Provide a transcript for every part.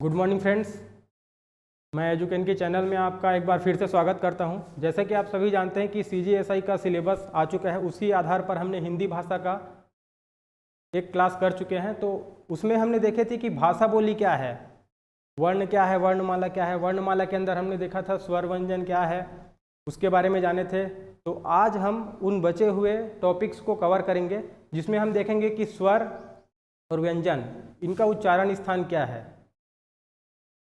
Good morning friends, मैं एजुकेन के channel में आपका एक बार फिर से स्वागत करता हूं। जैसे कि आप सभी जानते हैं कि CGSI का सिलेबस आ चुका है, उसी आधार पर हमने हिंदी भाषा का एक क्लास कर चुके हैं। तो उसमें हमने देखे थे कि भाषा बोली क्या है, वर्ण क्या है, वर्णमाला क्या है। वर्णमाला के अंदर हमने देखा था स्वर व्यंजन क्या है, उसके बारे में जाने थे। तो आज हम उन बचे हुए टॉपिक्स को कवर करेंगे, जिसमें हम देखेंगे कि स्वर और व्यंजन, इनका उच्चारण स्थान क्या है,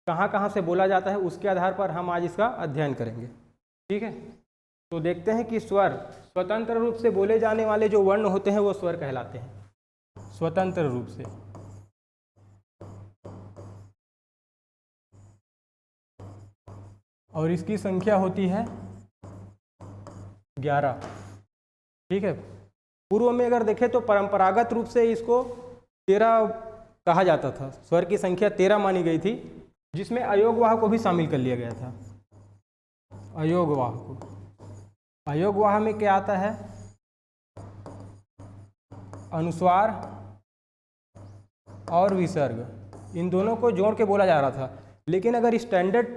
कहाँ कहाँ से बोला जाता है, उसके आधार पर हम आज इसका अध्ययन करेंगे। ठीक है, तो देखते हैं कि स्वर स्वतंत्र रूप से बोले जाने वाले जो वर्ण होते हैं वो स्वर कहलाते हैं, स्वतंत्र रूप से। और इसकी संख्या होती है 11। ठीक है, पूर्व में अगर देखें तो परंपरागत रूप से इसको 13 कहा जाता था। स्वर की संख्या 13 मानी गई थी, जिसमें अयोगवाह को भी शामिल कर लिया गया था। अयोगवाह को, अयोगवाह में क्या आता है, अनुस्वार और विसर्ग, इन दोनों को जोड़ के बोला जा रहा था। लेकिन अगर स्टैंडर्ड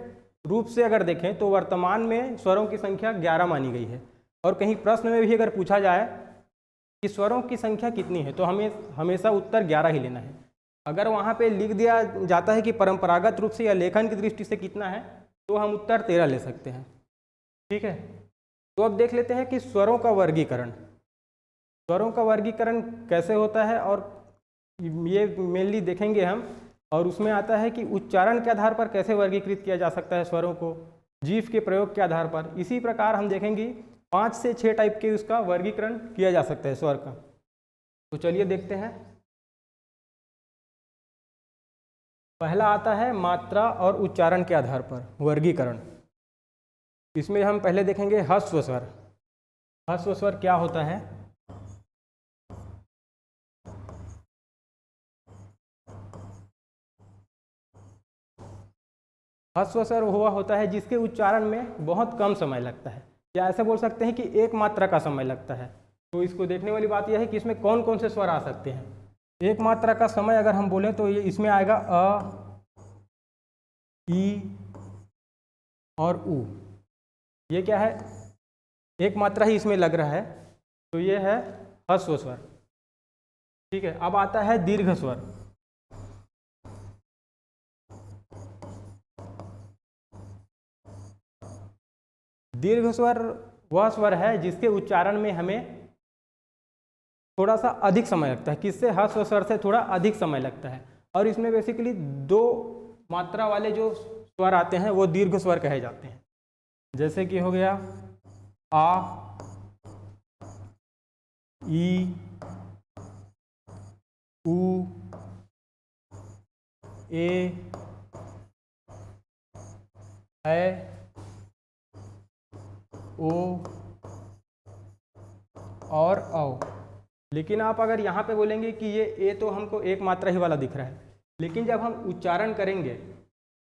रूप से अगर देखें तो वर्तमान में स्वरों की संख्या 11 मानी गई है। और कहीं प्रश्न में भी अगर पूछा जाए कि स्वरों की संख्या कितनी है, तो हमें हमेशा उत्तर 11 ही लेना है। अगर वहाँ पे लिख दिया जाता है कि परंपरागत रूप से या लेखन की दृष्टि से कितना है, तो हम उत्तर 13 ले सकते हैं। ठीक है, तो अब देख लेते हैं कि स्वरों का वर्गीकरण, स्वरों का वर्गीकरण कैसे होता है, और ये मेनली देखेंगे हम। और उसमें आता है कि उच्चारण के आधार पर कैसे वर्गीकृत किया जा सकता है स्वरों को, जीभ के प्रयोग के आधार पर। इसी प्रकार हम देखेंगे 5 से 6 टाइप के उसका वर्गीकरण किया जा सकता है स्वर का। तो चलिए देखते हैं। पहला आता है मात्रा और उच्चारण के आधार पर वर्गीकरण। इसमें हम पहले देखेंगे ह्रस्व स्वर। ह्रस्व स्वर क्या होता है? ह्रस्व स्वर हुआ होता है जिसके उच्चारण में बहुत कम समय लगता है, या ऐसे बोल सकते हैं कि एक मात्रा का समय लगता है। तो इसको देखने वाली बात यह है कि इसमें कौन कौन से स्वर आ सकते हैं। एक मात्रा का समय अगर हम बोलें तो ये इसमें आएगा अ, ई और उ। ये क्या है, एक मात्रा ही इसमें लग रहा है, तो ये है ह्रस्व स्वर। ठीक है, अब आता है दीर्घ स्वर। दीर्घ स्वर वह स्वर है जिसके उच्चारण में हमें थोड़ा सा अधिक समय लगता है। किससे? ह्रस्व स्वर से थोड़ा अधिक समय लगता है। और इसमें बेसिकली 2 मात्रा वाले जो स्वर आते हैं वो दीर्घ स्वर कहे जाते हैं। जैसे कि हो गया आ, ई, उ, ए, ऐ, ओ और औ। लेकिन आप अगर यहाँ पे बोलेंगे कि ये ए तो हमको एक मात्रा ही वाला दिख रहा है, लेकिन जब हम उच्चारण करेंगे,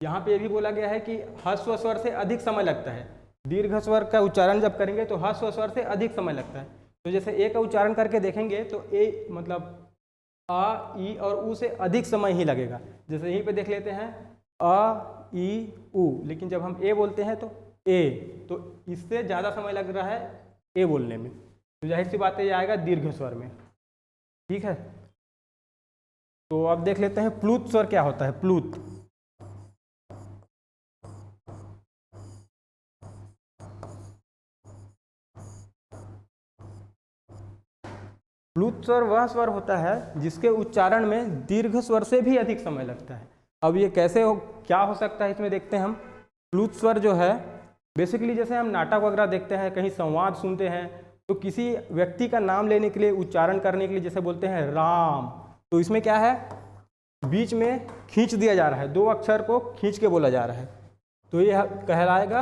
यहाँ पे ये भी बोला गया है कि ह्रस्व स्वर से अधिक समय लगता है। दीर्घ स्वर का उच्चारण जब करेंगे तो ह्रस्व स्वर से अधिक समय लगता है। तो जैसे ए का उच्चारण करके देखेंगे तो ए मतलब आ, ई और उ से अधिक समय ही लगेगा। जैसे यहीं पे देख लेते हैं अ, ई, उ, लेकिन जब हम ए बोलते हैं तो ए, तो इससे ज़्यादा समय लग रहा है ए बोलने में। तो जाहिर सी बात है ये आएगा दीर्घ स्वर में। ठीक है, तो अब देख लेते हैं प्लुत स्वर क्या होता है। प्लुत, प्लुत स्वर वह स्वर होता है जिसके उच्चारण में दीर्घ स्वर से भी अधिक समय लगता है। अब ये कैसे हो, क्या हो सकता है, इसमें देखते हैं हम। प्लुत स्वर जो है बेसिकली जैसे हम नाटक वगैरह देखते हैं, कहीं संवाद सुनते हैं, तो किसी व्यक्ति का नाम लेने के लिए, उच्चारण करने के लिए जैसे बोलते हैं राम, तो इसमें क्या है, बीच में खींच दिया जा रहा है, 2 अक्षर को खींच के बोला जा रहा है। तो ये कहलाएगा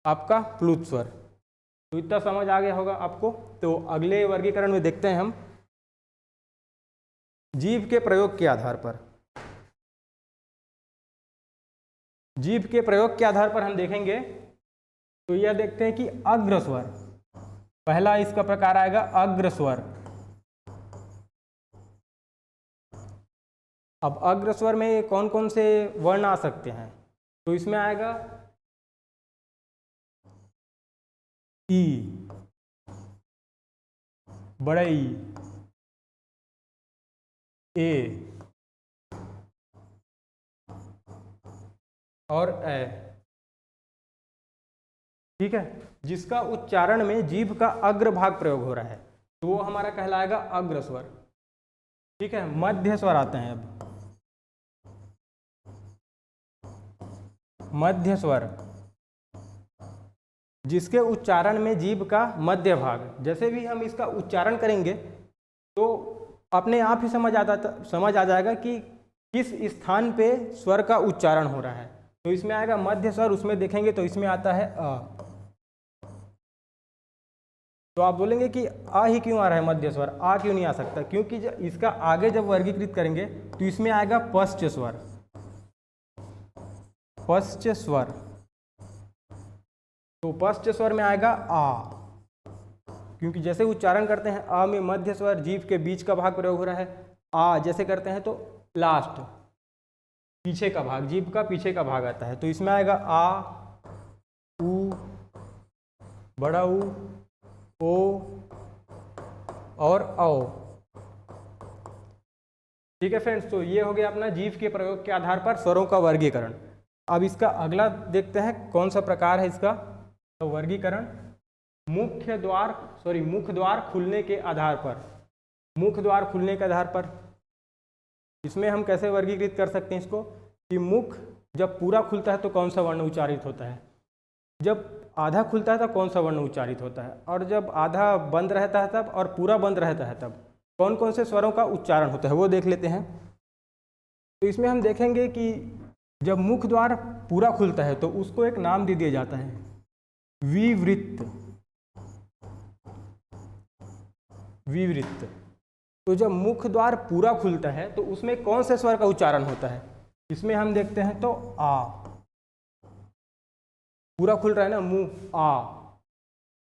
आपका प्लुत स्वर। तो इतना समझ आ गया होगा आपको। तो अगले वर्गीकरण में देखते हैं हम जीभ के प्रयोग के आधार पर। जीभ के प्रयोग के आधार पर हम देखेंगे तो यह देखते हैं कि अग्र स्वर, पहला इसका प्रकार आएगा अग्र स्वर। अब अग्र स्वर में कौन कौन से वर्ण आ सकते हैं? तो इसमें आएगा ई, बड़ा ई, ए और ए। ठीक है, जिसका उच्चारण में जीभ का अग्र भाग प्रयोग हो रहा है तो वो हमारा कहलाएगा अग्र स्वर। ठीक है, मध्य स्वर आते हैं। अब मध्य स्वर, जिसके उच्चारण में जीभ का मध्य भाग, जैसे भी हम इसका उच्चारण करेंगे तो अपने आप ही समझ आ जाएगा कि किस स्थान पे स्वर का उच्चारण हो रहा है। तो इसमें आएगा मध्य स्वर, उसमें देखेंगे तो इसमें आता है अ। तो आप बोलेंगे कि आ ही क्यों आ रहा है मध्य स्वर, आ क्यों नहीं आ सकता? क्योंकि जब इसका आगे जब वर्गीकृत करेंगे तो इसमें आएगा पश्च स्वर। पश्च स्वर, तो पश्च स्वर में आएगा आ, क्योंकि जैसे उच्चारण करते हैं आ में मध्य स्वर, जीभ के बीच का भाग प्रयोग हो रहा है। आ जैसे करते हैं तो लास्ट, पीछे का भाग, जीभ का पीछे का भाग आता है। तो इसमें आएगा आ, उ, बड़ा उ, ओ और औ। ठीक है फ्रेंड्स, तो ये हो गया अपना जीभ के प्रयोग के आधार पर स्वरों का वर्गीकरण। अब इसका अगला देखते हैं कौन सा प्रकार है इसका। तो वर्गीकरण मुख द्वार खुलने के आधार पर। मुख द्वार खुलने के आधार पर इसमें हम कैसे वर्गीकृत कर सकते हैं इसको, कि मुख जब पूरा खुलता है तो कौन सा वर्ण उच्चारित होता है, जब आधा खुलता है तो कौन सा वर्ण उच्चारित होता है, और जब आधा बंद रहता है तब, और पूरा बंद रहता है तब कौन कौन से स्वरों का उच्चारण होता है, वो देख लेते हैं। तो इसमें हम देखेंगे कि जब मुख द्वार पूरा खुलता है तो उसको एक नाम दे दिया जाता है, विवृत्त। विवृत्त। तो जब मुख द्वार पूरा खुलता है तो उसमें कौन से स्वर का उच्चारण होता है, इसमें हम देखते हैं तो आ। पूरा खुल रहा है ना मुंह, आ।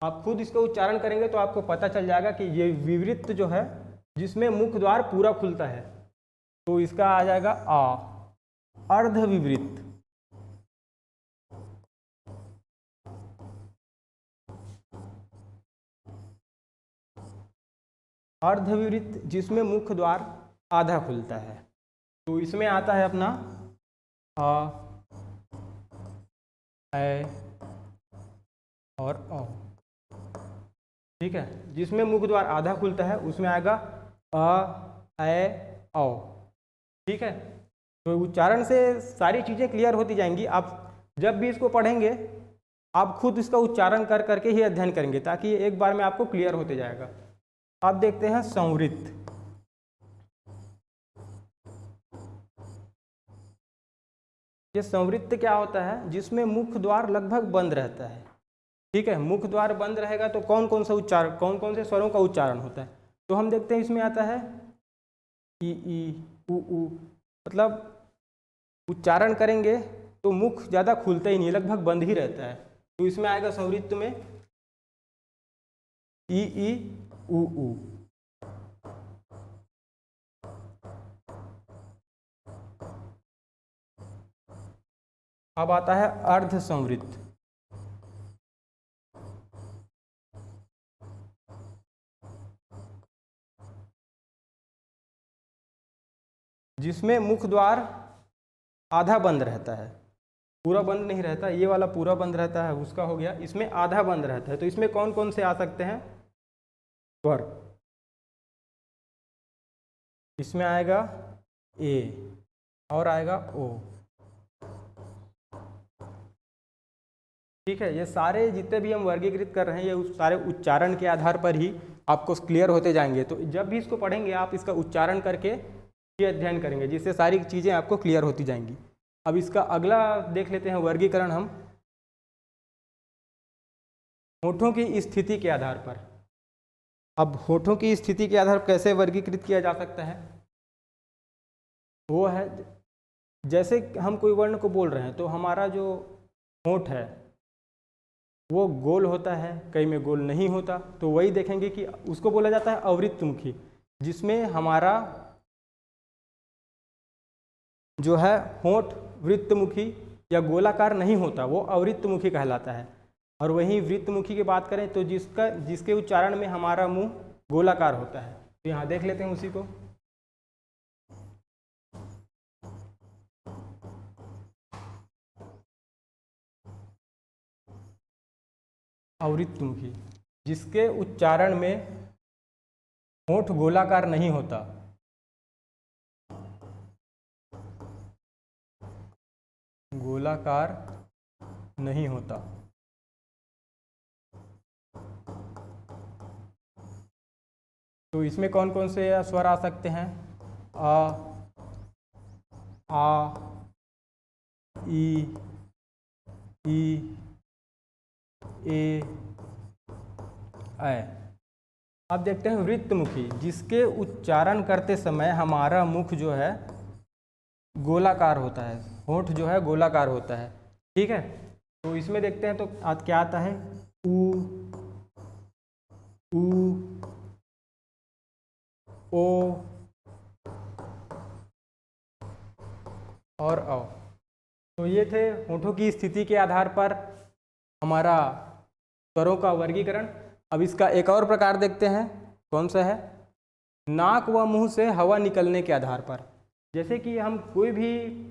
आप खुद इसका उच्चारण करेंगे तो आपको पता चल जाएगा कि ये विवृत्त जो है जिसमें मुख द्वार पूरा खुलता है तो इसका आ जाएगा आ। अर्ध विवृत्त। अर्ध विवृत्त जिसमें मुख द्वार आधा खुलता है तो इसमें आता है अपना आ, ए और औ। ठीक है, जिसमें मुख द्वार आधा खुलता है उसमें आएगा अ, ए, औ। ठीक है, तो उच्चारण से सारी चीज़ें क्लियर होती जाएंगी। आप जब भी इसको पढ़ेंगे आप खुद इसका उच्चारण कर करके ही अध्ययन करेंगे ताकि एक बार में आपको क्लियर होते जाएगा। अब देखते हैं संवृत्त। ये संवृत्त क्या होता है, जिसमें मुख द्वार लगभग बंद रहता है। ठीक है, मुख द्वार बंद रहेगा तो कौन कौन से स्वरों का उच्चारण होता है, तो हम देखते हैं इसमें आता है ई, उ, मतलब उच्चारण करेंगे तो मुख ज़्यादा खुलता ही नहीं, लगभग बंद ही रहता है। तो इसमें आएगा संवृत्त में ई, उ। अब आता है अर्ध संवृत्त। जिसमें मुख द्वार आधा बंद रहता है, पूरा बंद नहीं रहता। ये वाला पूरा बंद रहता है उसका हो गया, इसमें आधा बंद रहता है। तो इसमें कौन कौन से आ सकते हैं स्वर, इसमें आएगा ए और आएगा ओ। ठीक है, ये सारे जितने भी हम वर्गीकृत कर रहे हैं ये उस सारे उच्चारण के आधार पर ही आपको क्लियर होते जाएंगे। तो जब भी इसको पढ़ेंगे आप इसका उच्चारण करके ये अध्ययन करेंगे, जिससे सारी चीज़ें आपको क्लियर होती जाएंगी। अब इसका अगला देख लेते हैं वर्गीकरण हम, होठों की स्थिति के आधार पर। अब होठों की स्थिति के आधार पर कैसे वर्गीकृत किया जा सकता है, वो है जैसे हम कोई वर्ण को बोल रहे हैं तो हमारा जो होठ है वो गोल होता है, कई में गोल नहीं होता। तो वही देखेंगे कि उसको बोला जाता है अवृत्तमुखी, जिसमें हमारा जो है होंठ वृत्तमुखी या गोलाकार नहीं होता, वो अवृत्तमुखी कहलाता है। और वहीं वृत्तमुखी की बात करें तो जिसके उच्चारण में हमारा मुंह गोलाकार होता है। तो यहाँ देख लेते हैं उसी को। अवृत्तमुखी, जिसके उच्चारण में होंठ गोलाकार नहीं होता, गोलाकार नहीं होता। तो इसमें कौन कौन से स्वर आ सकते हैं? आ, ई, ए, ऐ। अब देखते हैं वृत्तमुखी, जिसके उच्चारण करते समय हमारा मुख जो है गोलाकार होता है, होंठ जो है गोलाकार होता है। ठीक है, तो इसमें देखते हैं तो क्या आता है? ऊ, ओ और औ। तो ये थे होंठों की स्थिति के आधार पर हमारा स्वरों का वर्गीकरण। अब इसका एक और प्रकार देखते हैं, कौन सा है? नाक व मुंह से हवा निकलने के आधार पर। जैसे कि हम कोई भी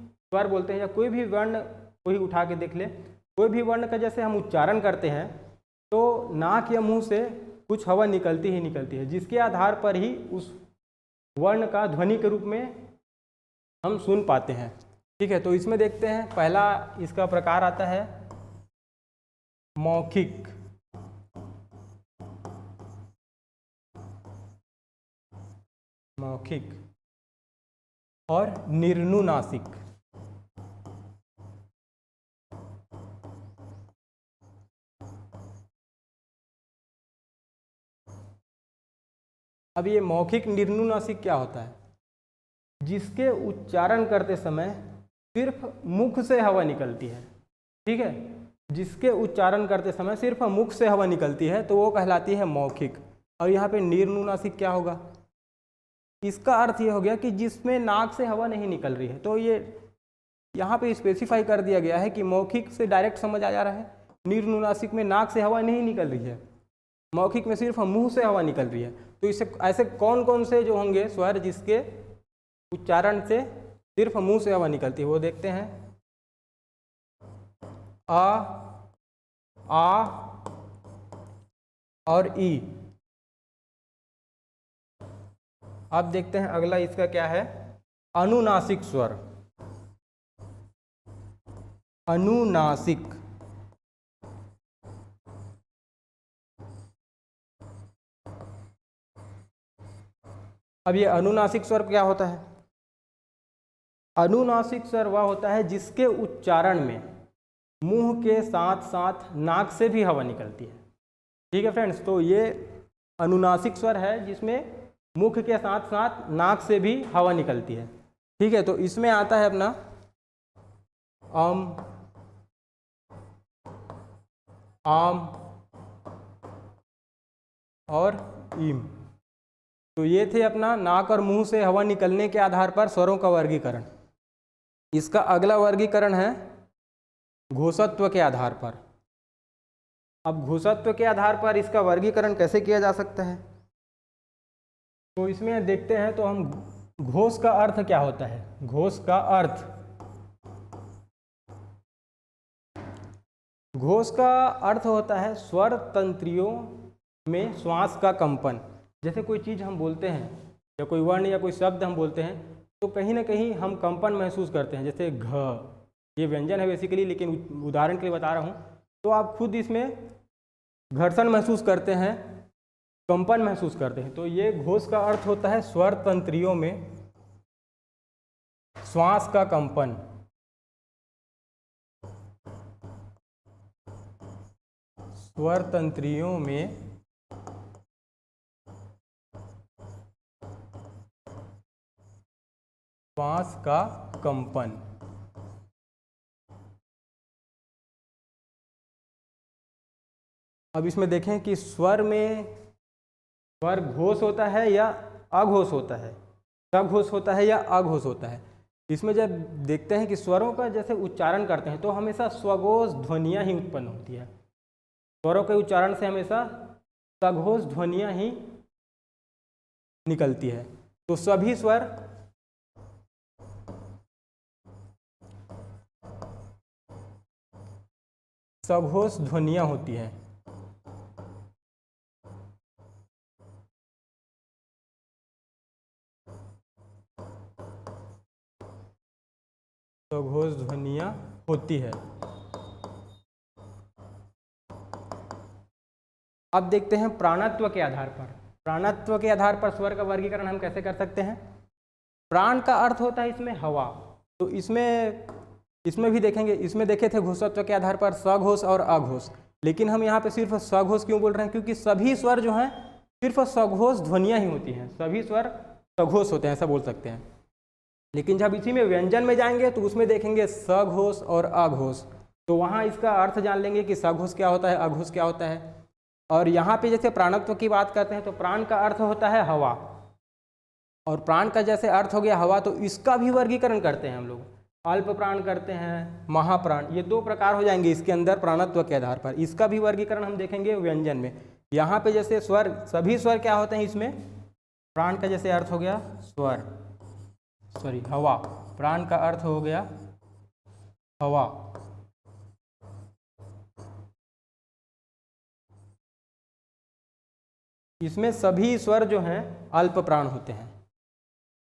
स्वर बोलते हैं या कोई भी वर्ण कोई उठा के देख ले, कोई भी वर्ण का जैसे हम उच्चारण करते हैं तो नाक या मुंह से कुछ हवा निकलती ही निकलती है, जिसके आधार पर ही उस वर्ण का ध्वनि के रूप में हम सुन पाते हैं। ठीक है, तो इसमें देखते हैं पहला इसका प्रकार आता है मौखिक। मौखिक और निर्नुनासिक। अब ये मौखिक निर्नुनासिक क्या होता है? जिसके उच्चारण करते समय सिर्फ मुख से हवा निकलती है। ठीक है, जिसके उच्चारण करते समय सिर्फ मुख से हवा निकलती है तो वो कहलाती है मौखिक। और यहाँ पे निर्नुनासिक क्या होगा? इसका अर्थ ये हो गया कि जिसमें नाक से हवा नहीं निकल रही है। तो ये यहाँ पे स्पेसिफाई कर दिया गया है कि मौखिक से डायरेक्ट समझ आ जा रहा है, निर्नुनासिक में नाक से हवा नहीं निकल रही है, मौखिक में सिर्फ मुंह से हवा निकल रही है। तो इससे ऐसे कौन कौन से जो होंगे स्वर जिसके उच्चारण से सिर्फ मुंह से हवा निकलती है, वो देखते हैं। आ और ई। अब देखते हैं अगला इसका क्या है? अनुनासिक स्वर। अनुनासिक। अब ये अनुनासिक स्वर क्या होता है? अनुनासिक स्वर वह होता है जिसके उच्चारण में मुंह के साथ साथ नाक से भी हवा निकलती है। ठीक है फ्रेंड्स, तो ये अनुनासिक स्वर है जिसमें मुख के साथ साथ नाक से भी हवा निकलती है। ठीक है, तो इसमें आता है अपना अम, आम और ईम। तो ये थे अपना नाक और मुंह से हवा निकलने के आधार पर स्वरों का वर्गीकरण। इसका अगला वर्गीकरण है घोषत्व के आधार पर। अब घोषत्व के आधार पर इसका वर्गीकरण कैसे किया जा सकता है? तो इसमें देखते हैं तो हम घोष का अर्थ क्या होता है? घोष का अर्थ, घोष का अर्थ होता है स्वर तंत्रियों में श्वास का कंपन। जैसे कोई चीज़ हम बोलते हैं या कोई वर्ण या कोई शब्द हम बोलते हैं तो कहीं ना कहीं हम कंपन महसूस करते हैं। जैसे घ, ये व्यंजन है बेसिकली, लेकिन उदाहरण के लिए बता रहा हूँ। तो आप खुद इसमें घर्षण महसूस करते हैं, कंपन महसूस करते हैं। तो ये घोष का अर्थ होता है स्वर तंत्रियों में श्वास का कंपन। स्वर तंत्रियों में श्वास का कंपन। अब इसमें देखें कि स्वर में स्वर घोष होता है या अघोष होता है, सघोष होता है या अघोष होता है। इसमें जब देखते हैं कि स्वरों का जैसे उच्चारण करते हैं तो हमेशा स्वघोष ध्वनियाँ ही उत्पन्न होती है। स्वरों के उच्चारण से हमेशा सघोष ध्वनियाँ ही निकलती है। तो सभी स्वर सघोष ध्वनियाँ होती हैं। सघोष ध्वनियाँ होती है। अब देखते हैं प्राणत्व के आधार पर। प्राणत्व के आधार पर स्वर का वर्गीकरण हम कैसे कर सकते हैं। प्राण का अर्थ होता है इसमें हवा, तो इसमें भी देखेंगे, इसमें देखे थे घोषत्व के आधार पर सघोष और अघोष, लेकिन हम यहाँ पे सिर्फ सघोष क्यों बोल रहे हैं, क्योंकि सभी स्वर जो हैं सिर्फ सघोष ध्वनियाँ ही होती हैं, सभी स्वर सघोष होते हैं, ऐसा बोल सकते हैं। लेकिन जब इसी में व्यंजन में जाएंगे तो उसमें देखेंगे सघोष और अघोष, तो वहाँ इसका अर्थ जान लेंगे कि सघोष क्या होता है, अघोष क्या होता है। और यहाँ पे जैसे प्राणत्व की बात करते हैं तो प्राण का अर्थ होता है हवा, और प्राण का जैसे अर्थ हो गया हवा, तो इसका भी वर्गीकरण करते हैं हम लोग, अल्प प्राण करते हैं, महाप्राण, ये दो प्रकार हो जाएंगे इसके अंदर प्राणत्व के आधार पर। इसका भी वर्गीकरण हम देखेंगे व्यंजन में। यहाँ पे जैसे स्वर, सभी स्वर क्या होते हैं इसमें, प्राण का जैसे अर्थ हो गया स्वर, हवा, प्राण का अर्थ हो गया हवा, इसमें सभी स्वर जो हैं अल्प प्राण होते हैं।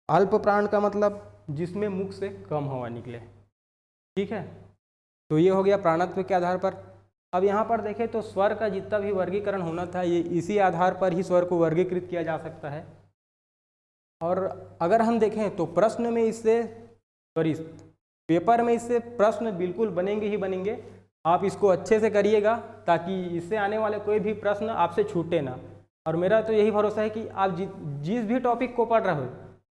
अल्प प्राण का मतलब जिसमें मुख से कम हवा निकले, ठीक है। तो ये हो गया प्राणत्व के आधार पर। अब यहाँ पर देखें तो स्वर का जितना भी वर्गीकरण होना था ये इसी आधार पर ही स्वर को वर्गीकृत किया जा सकता है। और अगर हम देखें तो प्रश्न में इससे, पेपर में इससे प्रश्न बिल्कुल बनेंगे ही बनेंगे। आप इसको अच्छे से करिएगा ताकि इससे आने वाले कोई भी प्रश्न आपसे छूटे ना। और मेरा तो यही भरोसा है कि आप जिस भी टॉपिक को पढ़ रहे हो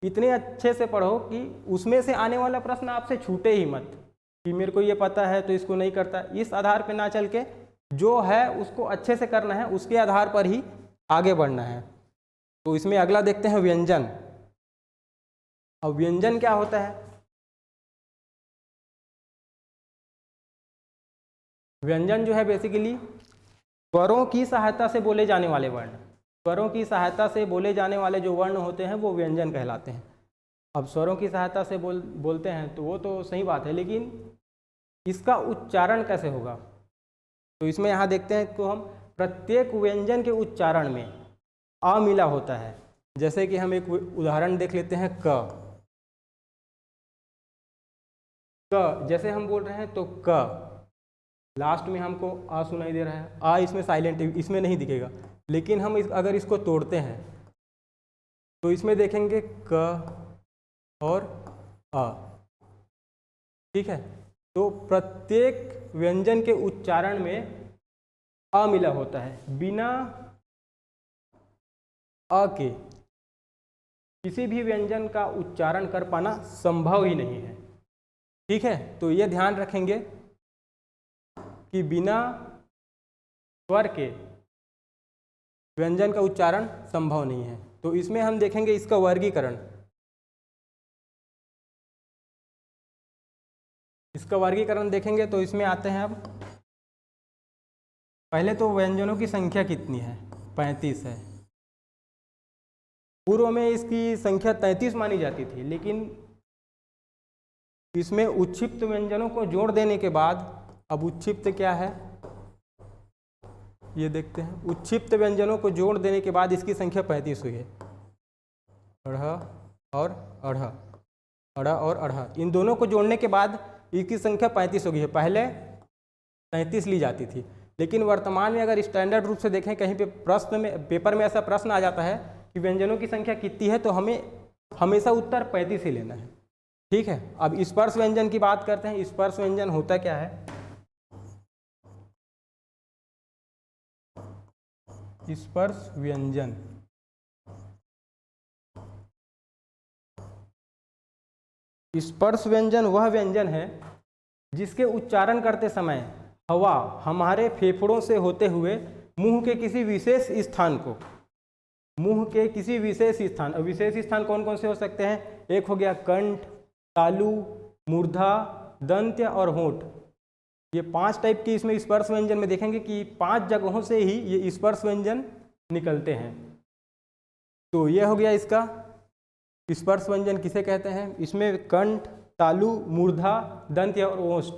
इतने अच्छे से पढ़ो कि उसमें से आने वाला प्रश्न आपसे छूटे ही मत, कि मेरे को ये पता है तो इसको नहीं करता। इस आधार पे ना चल के जो है उसको अच्छे से करना है, उसके आधार पर ही आगे बढ़ना है। तो इसमें अगला देखते हैं व्यंजन। अब व्यंजन क्या होता है। व्यंजन जो है बेसिकली स्वरों की सहायता से बोले जाने वाले वर्ण, स्वरों की सहायता से बोले जाने वाले जो वर्ण होते हैं वो व्यंजन कहलाते हैं। अब स्वरों की सहायता से बोलते हैं तो वो तो सही बात है, लेकिन इसका उच्चारण कैसे होगा। तो इसमें यहाँ देखते हैं तो हम प्रत्येक व्यंजन के उच्चारण में अ मिला होता है। जैसे कि हम एक उदाहरण देख लेते हैं, क जैसे हम बोल रहे हैं तो क लास्ट में हमको आ सुनाई दे रहा है, आ इसमें साइलेंट, इसमें नहीं दिखेगा। लेकिन हम अगर इसको तोड़ते हैं तो इसमें देखेंगे क और आ, ठीक है। तो प्रत्येक व्यंजन के उच्चारण में अ मिला होता है। बिना अ के किसी भी व्यंजन का उच्चारण कर पाना संभव ही नहीं है, ठीक है। तो ये ध्यान रखेंगे कि बिना स्वर के व्यंजन का उच्चारण संभव नहीं है। तो इसमें हम देखेंगे इसका वर्गीकरण। इसका वर्गीकरण देखेंगे तो इसमें आते हैं। अब पहले तो व्यंजनों की संख्या कितनी है, 35 है। पूर्व में इसकी संख्या 33 मानी जाती थी, लेकिन इसमें उच्छिप्त व्यंजनों को जोड़ देने के बाद, अब उच्छिप्त क्या है ये देखते हैं। उच्छिप्त व्यंजनों को जोड़ देने के बाद इसकी संख्या 35 हुई है। अढ़ और अढ़, अढ़ और अढ़, इन दोनों को जोड़ने के बाद इसकी संख्या 35 हो गई है। पहले 33 ली जाती थी, लेकिन वर्तमान में अगर स्टैंडर्ड रूप से देखें, कहीं पे प्रश्न में, पेपर में ऐसा प्रश्न आ जाता है कि व्यंजनों की संख्या कितनी है, तो हमें हमेशा उत्तर 35 ही लेना है, ठीक है। अब स्पर्श व्यंजन की बात करते हैं। स्पर्श व्यंजन होता क्या है। स्पर्श व्यंजन स्पर्श व्यंजन वह व्यंजन है जिसके उच्चारण करते समय हवा हमारे फेफड़ों से होते हुए मुंह के किसी विशेष स्थान को, मुंह के किसी विशेष स्थान, विशेष स्थान कौन कौन से हो सकते हैं। एक हो गया कंठ, तालु, मूर्धा, दंत्य और होंठ, ये 5 टाइप के इसमें स्पर्श व्यंजन में देखेंगे कि 5 जगहों से ही ये स्पर्श व्यंजन निकलते हैं। तो ये हो गया इसका स्पर्श व्यंजन किसे कहते हैं। इसमें कंठ, तालु, मूर्धा, दंत्य और ओष्ठ,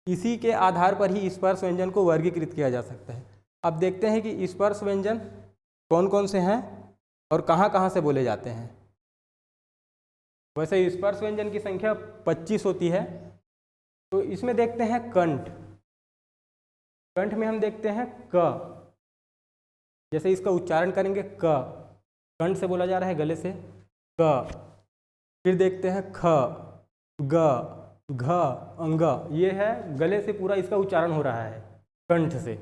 इसी के आधार पर ही स्पर्श व्यंजन को वर्गीकृत किया जा सकता है। अब देखते हैं कि स्पर्श व्यंजन कौन कौन से हैं और कहाँ कहाँ से बोले जाते हैं। वैसे स्पर्श व्यंजन की संख्या 25 होती है। तो इसमें देखते हैं कंठ। कंठ में हम देखते हैं क, जैसे इसका उच्चारण करेंगे क, कंठ से बोला जा रहा है, गले से क। फिर देखते हैं ख, ग, घ, अंग, ये है गले से पूरा इसका उच्चारण हो रहा है कंठ से।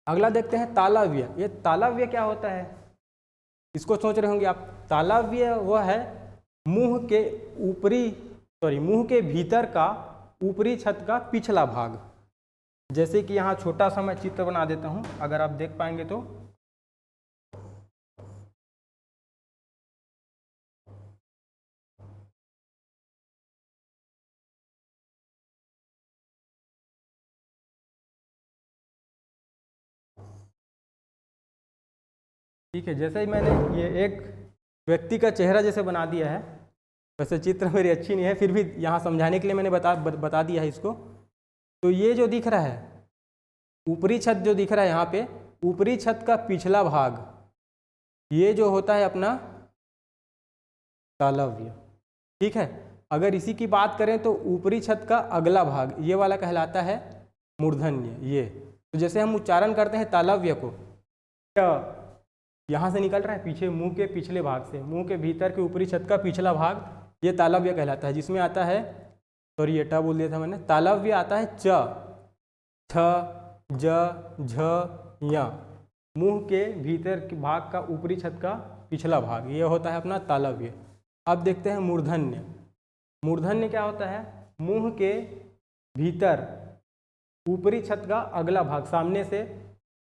अगला देखते हैं तालव्य। ये तालव्य क्या होता है, इसको सोच रहे होंगे आप। तालव्य वह है मुंह के भीतर का ऊपरी छत का पिछला भाग। जैसे कि यहाँ छोटा सा मैं चित्र बना देता हूँ, अगर आप देख पाएंगे तो। ठीक है, जैसे ही मैंने ये एक व्यक्ति का चेहरा जैसे बना दिया है, वैसे चित्र मेरी अच्छी नहीं है, फिर भी यहाँ समझाने के लिए मैंने बता दिया है इसको। तो ये जो दिख रहा है ऊपरी छत, जो दिख रहा है यहाँ पे, ऊपरी छत का पिछला भाग, ये जो होता है अपना तालव्य। ठीक है, अगर इसी की बात करें तो ऊपरी छत का अगला भाग, ये वाला कहलाता है मूर्धन्य। ये तो जैसे हम उच्चारण करते हैं तालव्य को, ट यहाँ से निकल रहा है पीछे, मुंह के पिछले भाग से, मुंह के भीतर के ऊपरी छत का पिछला भाग, ये तालव्य कहलाता है। जिसमें आता है, सॉरी ये ट बोल दिया था मैंने, तालव्य आता है च, छ, ज, झ, य, मुंह के भीतर के भाग का ऊपरी छत का पिछला भाग, ये होता है अपना तालव्य। अब देखते हैं मूर्धन्य। मूर्धन्य क्या होता है, मुंह के भीतर ऊपरी छत का अगला भाग, सामने से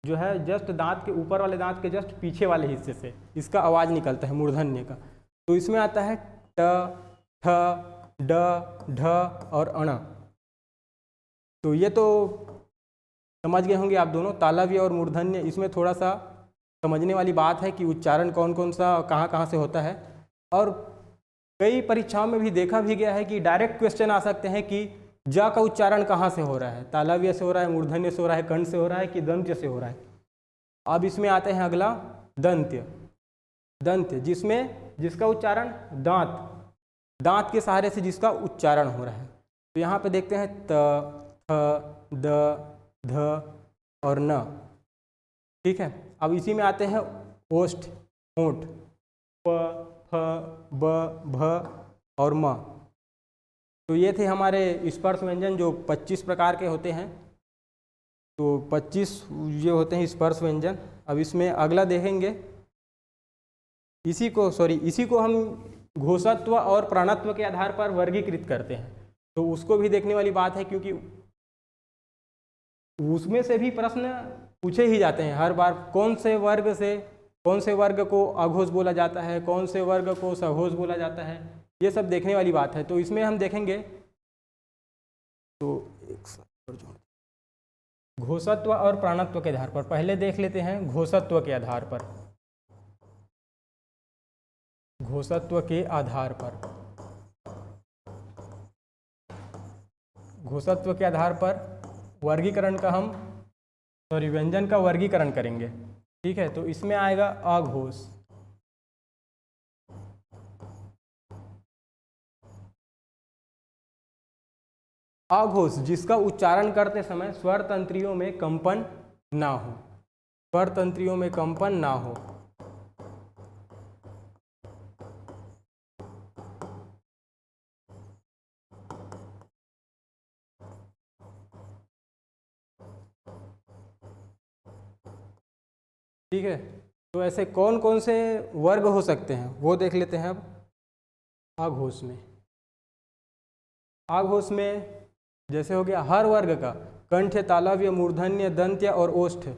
जो है जस्ट दांत के ऊपर वाले दांत के जस्ट पीछे वाले हिस्से से इसका आवाज़ निकलता है मूर्धन्य का। तो इसमें आता है ट, ठ, ड, ढ और अण। तो ये तो समझ गए होंगे आप दोनों, तालव्य और मूर्धन्य। इसमें थोड़ा सा समझने वाली बात है कि उच्चारण कौन कौन सा कहाँ कहाँ से होता है। और कई परीक्षाओं में भी देखा भी गया है कि डायरेक्ट क्वेश्चन आ सकते हैं कि ज का उच्चारण कहाँ से हो रहा है, तालव्य से हो रहा है, मूर्धन्य से हो रहा है, कंठ से हो रहा है कि दंत्य से हो रहा है। अब इसमें आते हैं अगला दंत्य। दंत्य जिसका उच्चारण दांत के सहारे से जिसका उच्चारण हो रहा है। तो यहाँ पे देखते हैं त, थ, द, ध और न। ठीक है, अब इसी में आते हैं ओष्ठ, होंठ, प, फ, ब, भ और म। तो ये थे हमारे स्पर्श व्यंजन जो 25 प्रकार के होते हैं। तो 25 ये होते हैं स्पर्श व्यंजन। अब इसमें अगला देखेंगे, इसी को हम घोषत्व और प्राणत्व के आधार पर वर्गीकृत करते हैं। तो उसको भी देखने वाली बात है, क्योंकि उसमें से भी प्रश्न पूछे ही जाते हैं हर बार। कौन से वर्ग को अघोष बोला जाता है, कौन से वर्ग को सघोष बोला जाता है, ये सब देखने वाली बात है। तो इसमें हम देखेंगे, तो घोषत्व और प्राणत्व के आधार पर पहले देख लेते हैं। घोषत्व के आधार पर, घोषत्व के आधार पर वर्गीकरण का व्यंजन का वर्गीकरण करेंगे। ठीक है, तो इसमें आएगा अघोष। अघोष जिसका उच्चारण करते समय स्वर तंत्रियों में कंपन ना हो, स्वर तंत्रियों में कंपन ना हो। ठीक है, तो ऐसे कौन कौन से वर्ग हो सकते हैं वो देख लेते हैं। अब आघोष में जैसे हो गया हर वर्ग का कंठ, तालव्य, मूर्धन्य, दंत्य और ओष्ठ,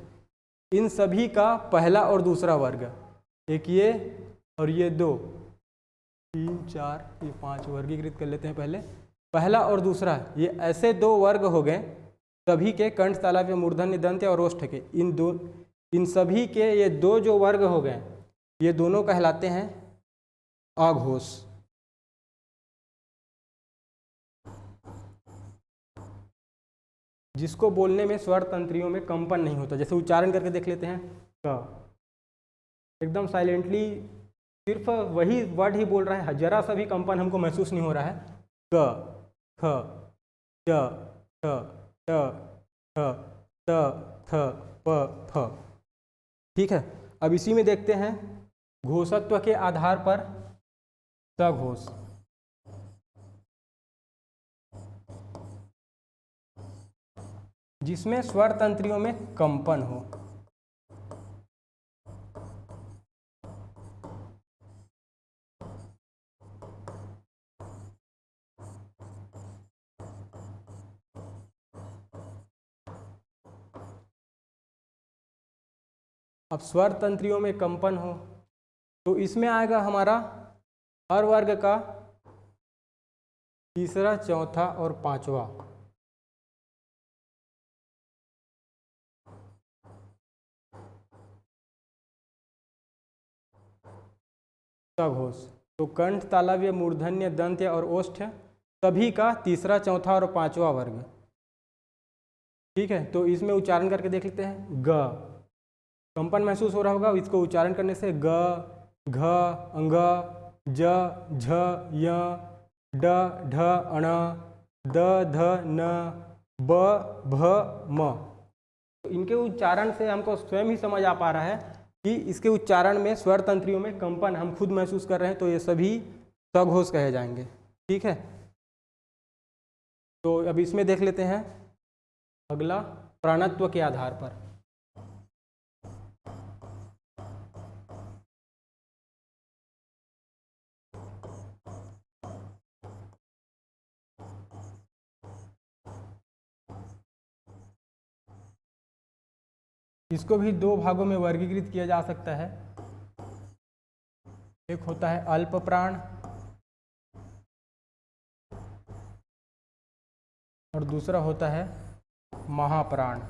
इन सभी का पहला और दूसरा वर्ग, एक ये और ये दो, 3 4 ये 5 वर्गीकृत कर लेते हैं पहले। पहला और दूसरा ये ऐसे दो वर्ग हो गए सभी के कंठ तालव्य मूर्धन्य दंत्य और ओष्ठ के। इन सभी के ये दो जो वर्ग हो गए ये दोनों कहलाते हैं अघोष। जिसको बोलने में स्वर तंत्रियों में कंपन नहीं होता। जैसे उच्चारण करके देख लेते हैं क, एकदम साइलेंटली सिर्फ वही वर्ड ही बोल रहा है, जरा सा भी कंपन हमको महसूस नहीं हो रहा है। क, ख, च, ठ, ट, ठ, त, थ, प, फ। ठीक है, अब इसी में देखते हैं घोषत्व के आधार पर सघोष। जिसमें स्वर तंत्रियों में कंपन हो। अब स्वर तंत्रियों में कंपन हो तो इसमें आएगा हमारा हर वर्ग का तीसरा, चौथा और पांचवा। सघोष तो कंठ तालव्य मूर्धन्य दंत्य और ओष्ठ सभी का तीसरा, चौथा और पांचवा वर्ग। ठीक है, तो इसमें उच्चारण करके देख लेते हैं। ग, कंपन महसूस हो रहा होगा, इसको उच्चारण करने से ग, घ, अंग, ज, झ, य, ड, ढ, अण, द, ध, न, ब, भ, म। तो इनके उच्चारण से हमको स्वयं ही समझ आ पा रहा है कि इसके उच्चारण में स्वर तंत्रियों में कंपन हम खुद महसूस कर रहे हैं, तो ये सभी सघोष कहे जाएंगे। ठीक है, तो अब इसमें देख लेते हैं अगला प्राणत्व के आधार पर। इसको भी दो भागों में वर्गीकृत किया जा सकता है। एक होता है अल्प प्राण और दूसरा होता है महाप्राण।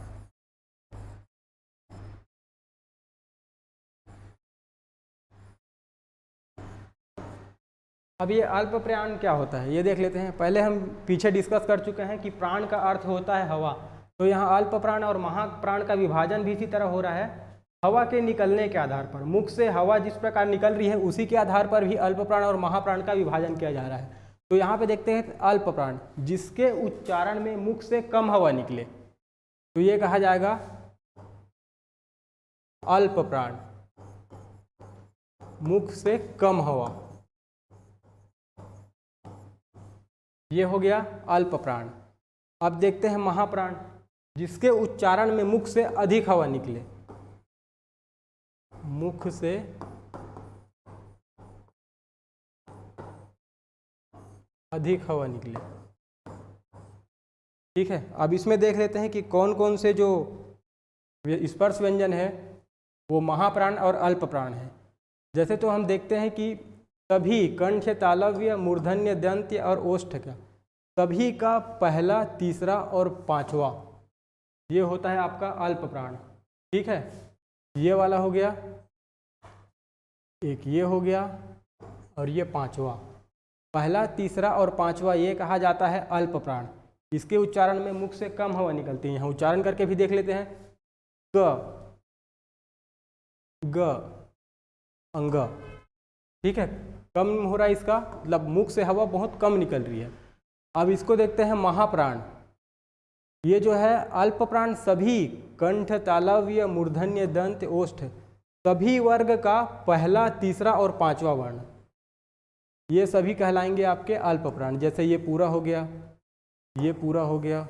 अब ये अल्प प्राण क्या होता है ये देख लेते हैं। पहले हम पीछे डिस्कस कर चुके हैं कि प्राण का अर्थ होता है हवा, तो यहाँ अल्प प्राण और महाप्राण का विभाजन भी इसी तरह हो रहा है हवा के निकलने के आधार पर। मुख से हवा जिस प्रकार निकल रही है उसी के आधार पर भी अल्प प्राण और महाप्राण का विभाजन किया जा रहा है। तो यहाँ पे देखते हैं अल्प प्राण जिसके उच्चारण में मुख से कम हवा निकले, तो ये कहा जाएगा अल्प प्राण, मुख से कम हवा, ये हो गया अल्प प्राण। अब देखते हैं महाप्राण जिसके उच्चारण में मुख से अधिक हवा निकले, मुख से अधिक हवा निकले। ठीक है, अब इसमें देख लेते हैं कि कौन कौन से जो स्पर्श व्यंजन है वो महाप्राण और अल्प प्राण है। जैसे तो हम देखते हैं कि सभी कंठ, तालव्य, मूर्धन्य, दंत्य और ओष्ठ का सभी का पहला, तीसरा और पांचवा ये होता है आपका अल्प प्राण। ठीक है, ये वाला हो गया, एक ये हो गया और ये पांचवा। पहला, तीसरा और पांचवा ये कहा जाता है अल्प प्राण। इसके उच्चारण में मुख से कम हवा निकलती है। यहाँ उच्चारण करके भी देख लेते हैं। ग, ग, अंग। ठीक है, कम हो रहा है इसका मतलब मुख से हवा बहुत कम निकल रही है। अब इसको देखते हैं महाप्राण। ये जो है अल्प प्राण सभी कंठ, तालव्य, मूर्धन्य, दंत, ओष्ठ सभी वर्ग का पहला, तीसरा और पांचवा वर्ण ये सभी कहलाएंगे आपके अल्प प्राण। जैसे ये पूरा हो गया, ये पूरा हो गया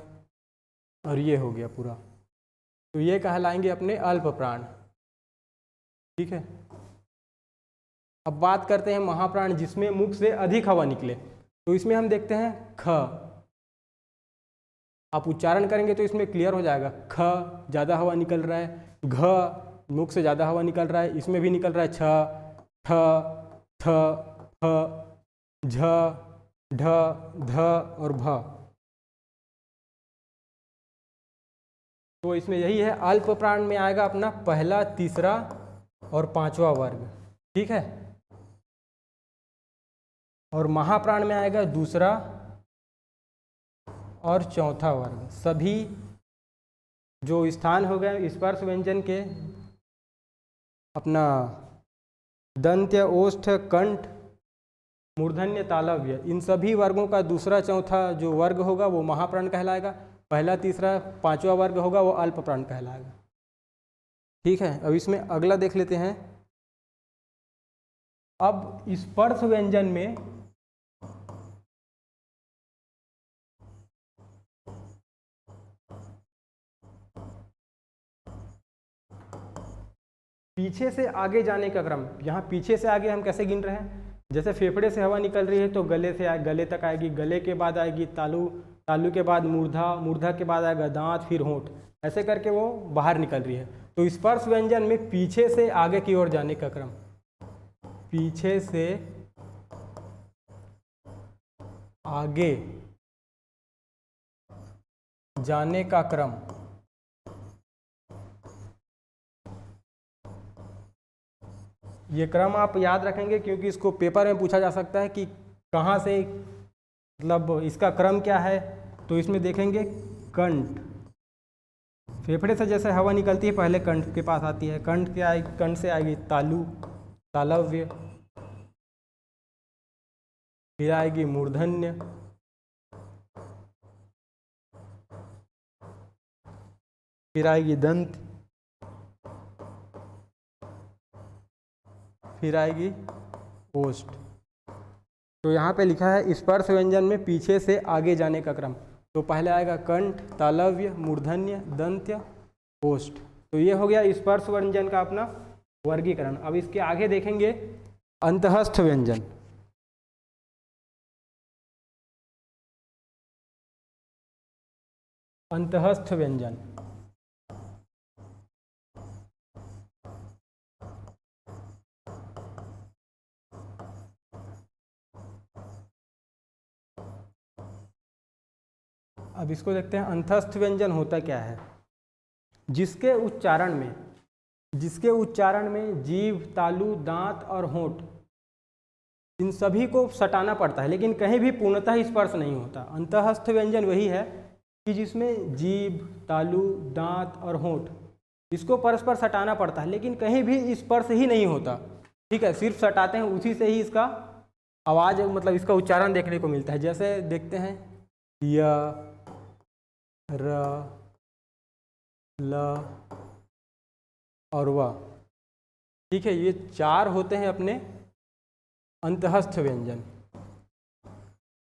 और ये हो गया पूरा, तो ये कहलाएंगे अपने अल्प प्राण। ठीक है, अब बात करते हैं महाप्राण जिसमें मुख से अधिक हवा निकले। तो इसमें हम देखते हैं ख। आप उच्चारण करेंगे तो इसमें क्लियर हो जाएगा। ख ज़्यादा हवा निकल रहा है, घ मुख से ज़्यादा हवा निकल रहा है, इसमें भी निकल रहा है छ, ठ, थ, फ, झ, ढ, ध और भ। तो इसमें यही है, अल्प प्राण में आएगा अपना पहला, तीसरा और पांचवा वर्ग, ठीक है। और महाप्राण में आएगा दूसरा और चौथा वर्ग। सभी जो स्थान हो गए स्पर्श व्यंजन के, अपना दंत्य, ओष्ठ, कंठ, मूर्धन्य, तालव्य, इन सभी वर्गों का दूसरा, चौथा जो वर्ग होगा वो महाप्राण कहलाएगा। पहला, तीसरा, पांचवा वर्ग होगा वो अल्प प्राण कहलाएगा, ठीक है। अब इसमें अगला देख लेते हैं। अब स्पर्श व्यंजन में पीछे से आगे जाने का क्रम, यहाँ पीछे से आगे हम कैसे गिन रहे हैं, जैसे फेफड़े से हवा निकल रही है तो गले से गले तक आएगी, गले के बाद आएगी तालू, तालू के बाद मूर्धा, मूर्धा के बाद आएगा दांत, फिर होंठ, ऐसे करके वो बाहर निकल रही है। तो स्पर्श व्यंजन में पीछे से आगे की ओर जाने का क्रम, पीछे से आगे जाने का क्रम, ये क्रम आप याद रखेंगे क्योंकि इसको पेपर में पूछा जा सकता है कि कहाँ से, मतलब इसका क्रम क्या है। तो इसमें देखेंगे कंठ, फेफड़े से जैसे हवा निकलती है पहले कंठ के पास आती है, कंठ के कंठ से आएगी तालु, तालव्य, फिर आएगी मूर्धन्य, फिर आएगी दंत, फिर आएगी ओष्ठ। तो यहाँ पे लिखा है स्पर्श व्यंजन में पीछे से आगे जाने का क्रम। तो पहले आएगा कंठ, तालव्य, मूर्धन्य, दंत्य, ओष्ठ। तो ये हो गया स्पर्श व्यंजन का अपना वर्गीकरण। अब इसके आगे देखेंगे अंतःस्थ व्यंजन। अंतःस्थ व्यंजन अब इसको देखते हैं अंतःस्थ व्यंजन होता क्या है। जिसके उच्चारण में जीभ, तालु, दांत और होंठ, इन सभी को सटाना पड़ता है लेकिन कहीं भी पूर्णतः स्पर्श नहीं होता। अंतःस्थ व्यंजन वही है कि जिसमें जीभ, तालु, दांत और होंठ, इसको परस्पर सटाना पड़ता है लेकिन कहीं भी स्पर्श ही नहीं होता, ठीक है। सिर्फ सटाते हैं, उसी से ही इसका आवाज़, मतलब इसका उच्चारण देखने को मिलता है। जैसे देखते हैं य, र, ल और व, ठीक है। ये चार होते हैं अपने अंतःस्थ व्यंजन।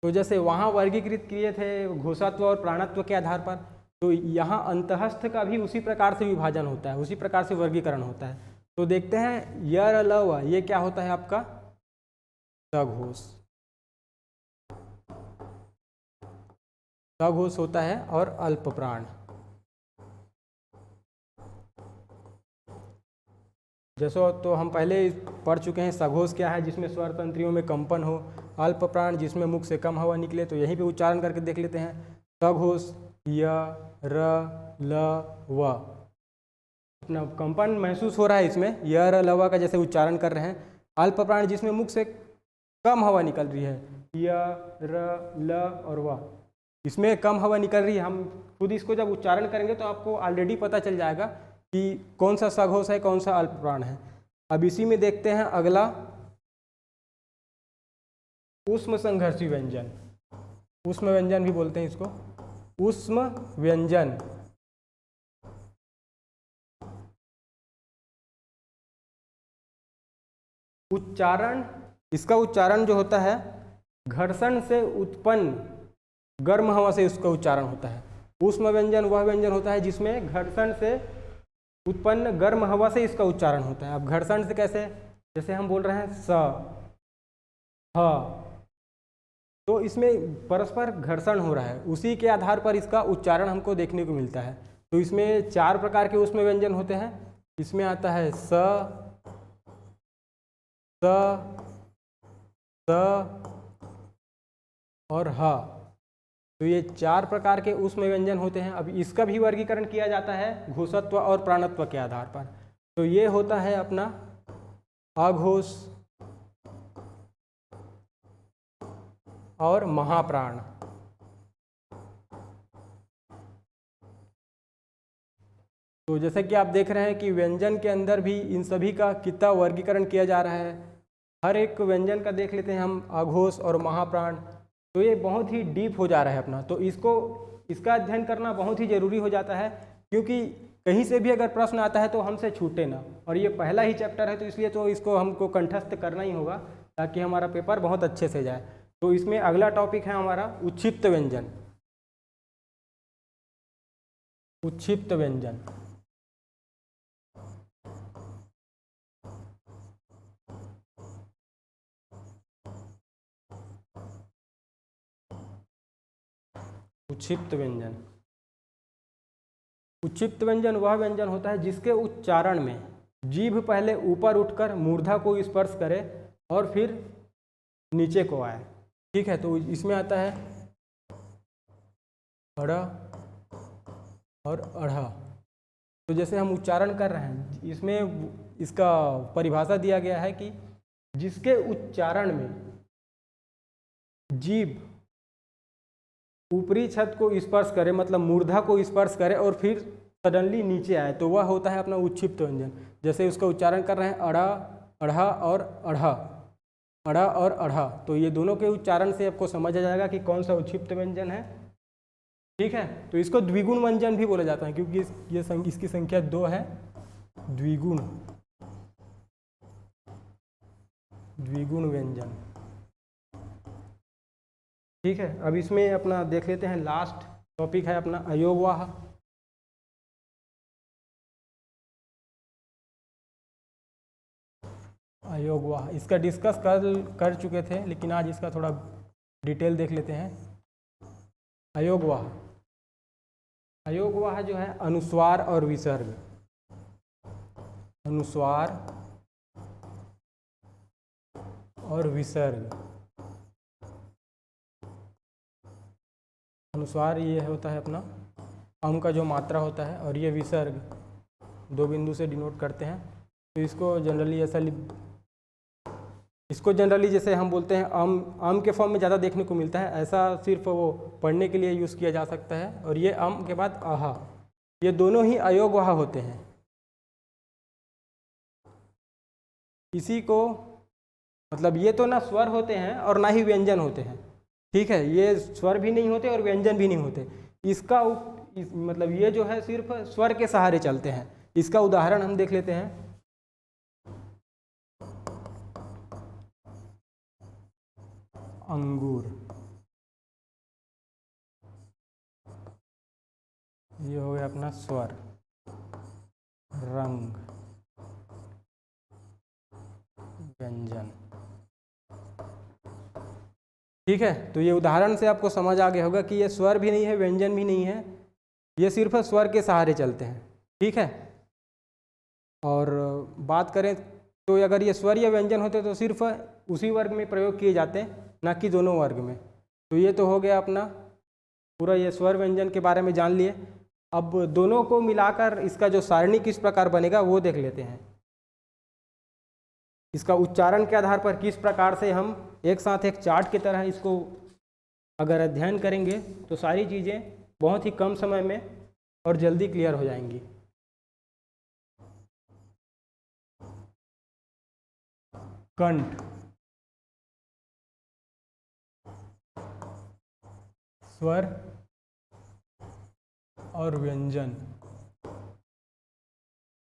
तो जैसे वहाँ वर्गीकृत किए थे घोषात्व और प्राणत्व के आधार पर, तो यहाँ अंतःस्थ का भी उसी प्रकार से विभाजन होता है, उसी प्रकार से वर्गीकरण होता है। तो देखते हैं य, र, ल, व, ये क्या होता है आपका सघोष, सघोष होता है। और अल्प प्राण, जैसो तो हम पहले पढ़ चुके हैं सघोष क्या है, जिसमें स्वर तंत्रियों में कंपन हो। अल्प प्राण जिसमें मुख से कम हवा निकले। तो यहीं पे उच्चारण करके देख लेते हैं सघोष य, र, ल, व। अपना कंपन महसूस हो रहा है इसमें, य, र, ल, व का जैसे उच्चारण कर रहे हैं। अल्प प्राण जिसमें मुख से कम हवा निकल रही है, य, र, ल और व, इसमें कम हवा निकल रही है। हम खुद इसको जब उच्चारण करेंगे तो आपको ऑलरेडी पता चल जाएगा कि कौन सा सघोष है, कौन सा अल्प प्राण है। अब इसी में देखते हैं अगला ऊष्म संघर्षी व्यंजन। ऊष्म व्यंजन भी बोलते हैं इसको, ऊष्म व्यंजन। उच्चारण, इसका उच्चारण जो होता है घर्षण से उत्पन्न गर्म हवा से इसका उच्चारण होता है। ऊष्म व्यंजन वह व्यंजन होता है जिसमें घर्षण से उत्पन्न गर्म हवा से इसका उच्चारण होता है। अब घर्षण से कैसे, जैसे हम बोल रहे हैं स, ह, तो इसमें परस्पर घर्षण हो रहा है, उसी के आधार पर इसका उच्चारण हमको देखने को मिलता है। तो इसमें चार प्रकार के ऊष्म व्यंजन होते हैं। इसमें आता है स, स, और ह। तो ये 4 प्रकार के ऊष्म व्यंजन होते हैं। अब इसका भी वर्गीकरण किया जाता है घोषत्व और प्राणत्व के आधार पर। तो ये होता है अपना अघोष और महाप्राण। तो जैसे कि आप देख रहे हैं कि व्यंजन के अंदर भी इन सभी का कितना वर्गीकरण किया जा रहा है। हर एक व्यंजन का देख लेते हैं हम, अघोष और महाप्राण। तो ये बहुत ही डीप हो जा रहा है अपना, तो इसका अध्ययन करना बहुत ही ज़रूरी हो जाता है, क्योंकि कहीं से भी अगर प्रश्न आता है तो हमसे छूटे ना। और ये पहला ही चैप्टर है, तो इसलिए तो इसको हमको कंठस्थ करना ही होगा ताकि हमारा पेपर बहुत अच्छे से जाए। तो इसमें अगला टॉपिक है हमारा उच्छिप्त व्यंजन। उच्छिप्त व्यंजन उच्छिप्त व्यंजन उच्छिप्त व्यंजन वह व्यंजन होता है जिसके उच्चारण में जीभ पहले ऊपर उठकर मूर्धा को स्पर्श करे और फिर नीचे को आए। ठीक है, तो इसमें आता है अड़ और अढ़ा। तो जैसे हम उच्चारण कर रहे हैं, इसमें इसका परिभाषा दिया गया है कि जिसके उच्चारण में जीभ ऊपरी छत को स्पर्श करे, मतलब मूर्धा को स्पर्श करे और फिर सडनली नीचे आए, तो वह होता है अपना उच्छिप्त व्यंजन। जैसे उसका उच्चारण कर रहे हैं अड़ा, अढ़ा और अढ़ा, अड़ा और अढ़ा, तो ये दोनों के उच्चारण से आपको समझ आ जाएगा कि कौन सा उच्छिप्त व्यंजन है। ठीक है, तो इसको द्विगुण व्यंजन भी बोला जाता है, क्योंकि इसकी संख्या 2 है। द्विगुण व्यंजन। ठीक है, अब इसमें अपना देख लेते हैं, लास्ट टॉपिक है अपना अयोगवाह। अयोगवाह इसका डिस्कस कर चुके थे, लेकिन आज इसका थोड़ा डिटेल देख लेते हैं। अयोगवाह जो है अनुस्वार और विसर्ग, अनुस्वार और विसर्ग। अनुस्वार ये होता है अपना अम का जो मात्रा होता है, और ये विसर्ग 2 बिंदु से डिनोट करते हैं। तो इसको जनरली जैसे हम बोलते हैं अम के फॉर्म में ज़्यादा देखने को मिलता है, ऐसा सिर्फ वो पढ़ने के लिए यूज़ किया जा सकता है। और ये अम के बाद आहा, ये दोनों ही अयोगवाह होते हैं। इसी को मतलब ये तो ना स्वर होते हैं और ना ही व्यंजन होते हैं। ठीक है, ये स्वर भी नहीं होते और व्यंजन भी नहीं होते। मतलब ये जो है सिर्फ स्वर के सहारे चलते हैं। इसका उदाहरण हम देख लेते हैं। अंगूर, ये हो गया अपना स्वर। रंग, व्यंजन। ठीक है, तो ये उदाहरण से आपको समझ आ गया होगा कि ये स्वर भी नहीं है, व्यंजन भी नहीं है, ये सिर्फ स्वर के सहारे चलते हैं। ठीक है, और बात करें तो अगर ये स्वर या व्यंजन होते तो सिर्फ उसी वर्ग में प्रयोग किए जाते हैं, ना कि दोनों वर्ग में। तो ये तो हो गया अपना पूरा ये स्वर व्यंजन के बारे में जान लिए। अब दोनों को मिलाकर इसका जो सारणी किस प्रकार बनेगा वो देख लेते हैं। इसका उच्चारण के आधार पर किस प्रकार से हम एक साथ एक चार्ट की तरह इसको अगर अध्ययन करेंगे तो सारी चीज़ें बहुत ही कम समय में और जल्दी क्लियर हो जाएंगी। कंठ, स्वर और व्यंजन।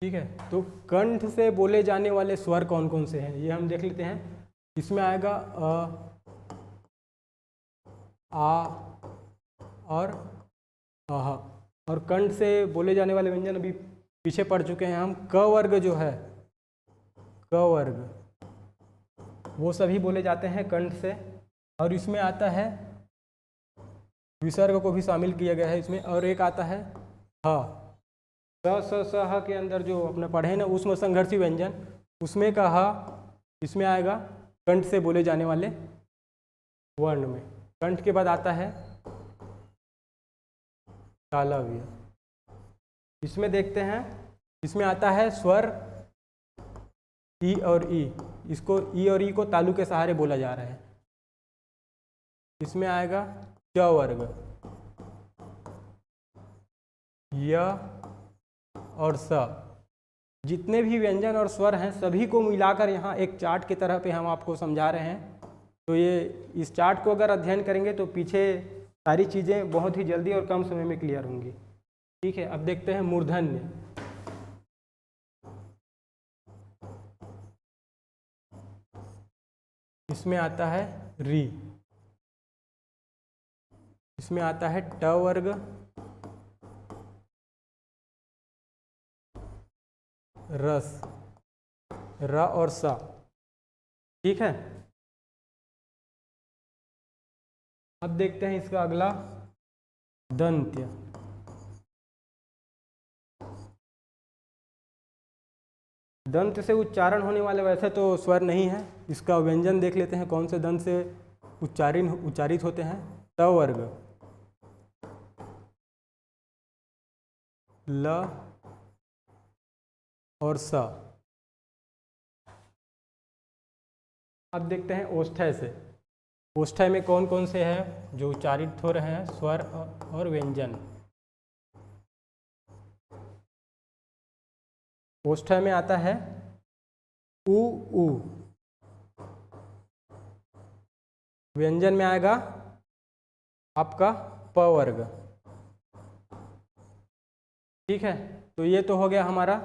ठीक है, तो कंठ से बोले जाने वाले स्वर कौन कौन से हैं ये हम देख लेते हैं। इसमें आएगा अ, आ और अह। और कंठ से बोले जाने वाले व्यंजन अभी पीछे पढ़ चुके हैं हम। क वर्ग जो है, क वर्ग, वो सभी बोले जाते हैं कंठ से। और इसमें आता है विसर्ग को भी शामिल किया गया है इसमें। और एक आता है ह, स ह के अंदर जो अपने पढ़े ना ऊष्म संघर्षी व्यंजन, उसमें का ह इसमें आएगा कंठ से बोले जाने वाले वर्ण में। कंठ के बाद आता है तालव्य। इसमें देखते हैं, इसमें आता है स्वर ई और ई। इसको ई और ई को तालु के सहारे बोला जा रहा है। इसमें आएगा च वर्ग, य और स। जितने भी व्यंजन और स्वर हैं सभी को मिलाकर यहाँ एक चार्ट की तरह पे हम आपको समझा रहे हैं। तो ये इस चार्ट को अगर अध्ययन करेंगे तो पीछे सारी चीज़ें बहुत ही जल्दी और कम समय में क्लियर होंगी। ठीक है, अब देखते हैं मूर्धन्य। इसमें आता है री, इसमें आता है ट वर्ग, रस, र और सा। ठीक है, अब देखते हैं इसका अगला दंत्य। दंत से उच्चारण होने वाले वैसे तो स्वर नहीं है, इसका व्यंजन देख लेते हैं कौन से दंत से उच्चारित होते हैं। त वर्ग, ल और स। अब देखते हैं ओष्ठ्य से। ओष्ठ्य में कौन कौन से हैं जो उच्चारित हो रहे हैं स्वर और व्यंजन। ओष्ठ्य में आता है उ ऊ। व्यंजन में आएगा आपका प वर्ग। ठीक है, तो ये तो हो गया हमारा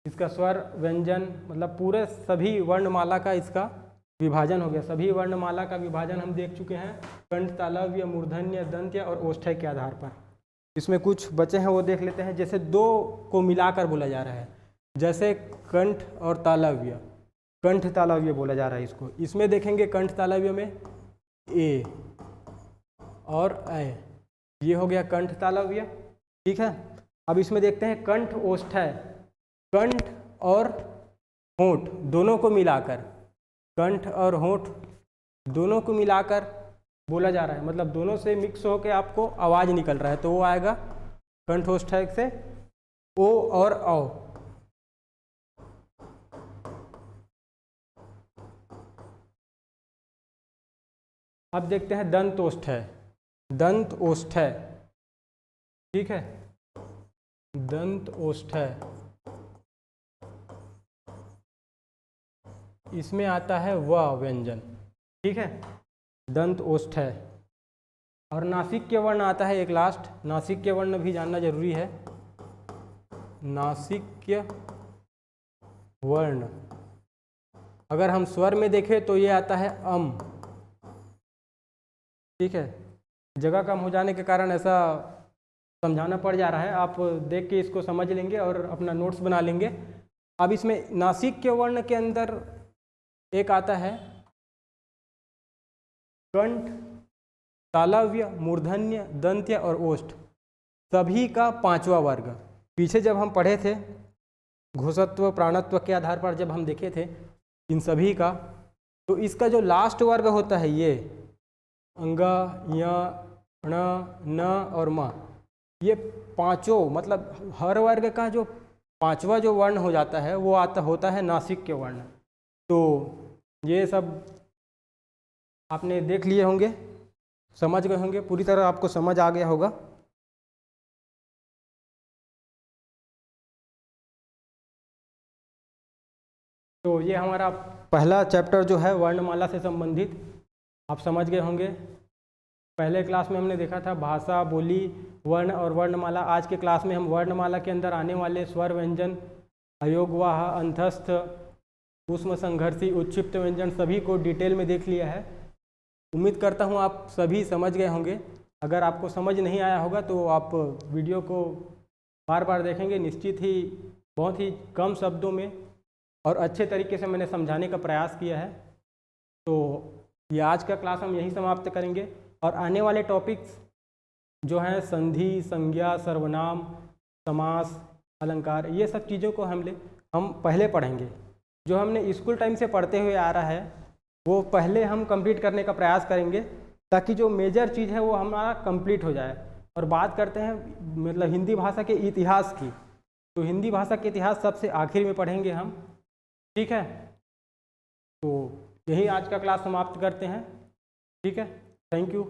इसका स्वर व्यंजन, मतलब पूरे सभी वर्णमाला का इसका विभाजन हो गया। सभी वर्णमाला का विभाजन हम देख चुके हैं कंठ, तालव्य, मूर्धन्य, दंत्य और ओष्ठ्य के आधार पर। इसमें कुछ बचे हैं वो देख लेते हैं। जैसे दो को मिलाकर बोला जा रहा है, जैसे कंठ और तालव्य, कंठ तालव्य बोला जा रहा है इसको। इसमें देखेंगे कंठ तालव्य में ए और ऐ, ये हो गया कंठ तालव्य। ठीक है, अब इसमें देखते हैं कंठ ओष्ठ्य। कंठ और होंठ दोनों को मिलाकर, कंठ और होंठ दोनों को मिलाकर बोला जा रहा है, मतलब दोनों से मिक्स होकर आपको आवाज निकल रहा है, तो वो आएगा कंठोष्ठ्य से ओ और औ। अब देखते हैं दंत ओष्ठ्य। दंत ओष्ठ्य, ठीक है, दंत ओष्ठ्य। इसमें आता है व व्यंजन। ठीक है, दंत ओष्ठ्य। और नासिक्य वर्ण आता है एक लास्ट। नासिक्य वर्ण भी जानना जरूरी है। नासिक्य वर्ण अगर हम स्वर में देखें तो ये आता है अम। ठीक है, जगह कम हो जाने के कारण ऐसा समझाना पड़ जा रहा है, आप देख के इसको समझ लेंगे और अपना नोट्स बना लेंगे। अब इसमें नासिक्य वर्ण के अंदर एक आता है कंठ, तालव्य, मूर्धन्य, दंत्य और ओष्ठ, सभी का पांचवा वर्ग। पीछे जब हम पढ़े थे घोषत्व प्राणत्व के आधार पर जब हम देखे थे इन सभी का, तो इसका जो लास्ट वर्ग होता है ये अंग, य, ण, न और म, ये पांचों, मतलब हर वर्ग का जो पांचवा जो वर्ण हो जाता है वो होता है नासिक्य वर्ण। तो ये सब आपने देख लिए होंगे, समझ गए होंगे, पूरी तरह आपको समझ आ गया होगा। तो ये हमारा पहला चैप्टर जो है वर्णमाला से संबंधित आप समझ गए होंगे। पहले क्लास में हमने देखा था भाषा, बोली, वर्ण और वर्णमाला। आज के क्लास में हम वर्णमाला के अंदर आने वाले स्वर, व्यंजन, अयोगवाह, अंतस्थ, ऊष्म संघर्षी, उत्क्षिप्त व्यंजन सभी को डिटेल में देख लिया है। उम्मीद करता हूँ आप सभी समझ गए होंगे। अगर आपको समझ नहीं आया होगा तो आप वीडियो को बार बार देखेंगे, निश्चित ही बहुत ही कम शब्दों में और अच्छे तरीके से मैंने समझाने का प्रयास किया है। तो ये आज का क्लास हम यहीं समाप्त करेंगे और आने वाले टॉपिक्स जो हैं संधि, संज्ञा, सर्वनाम, समास, अलंकार, ये सब चीज़ों को हम पहले पढ़ेंगे। जो हमने स्कूल टाइम से पढ़ते हुए आ रहा है वो पहले हम कंप्लीट करने का प्रयास करेंगे, ताकि जो मेजर चीज़ है वो हमारा कंप्लीट हो जाए। और बात करते हैं मतलब हिंदी भाषा के इतिहास की, तो हिंदी भाषा के इतिहास सबसे आखिर में पढ़ेंगे हम, ठीक है। तो यही आज का क्लास समाप्त करते हैं, ठीक है। Thank you.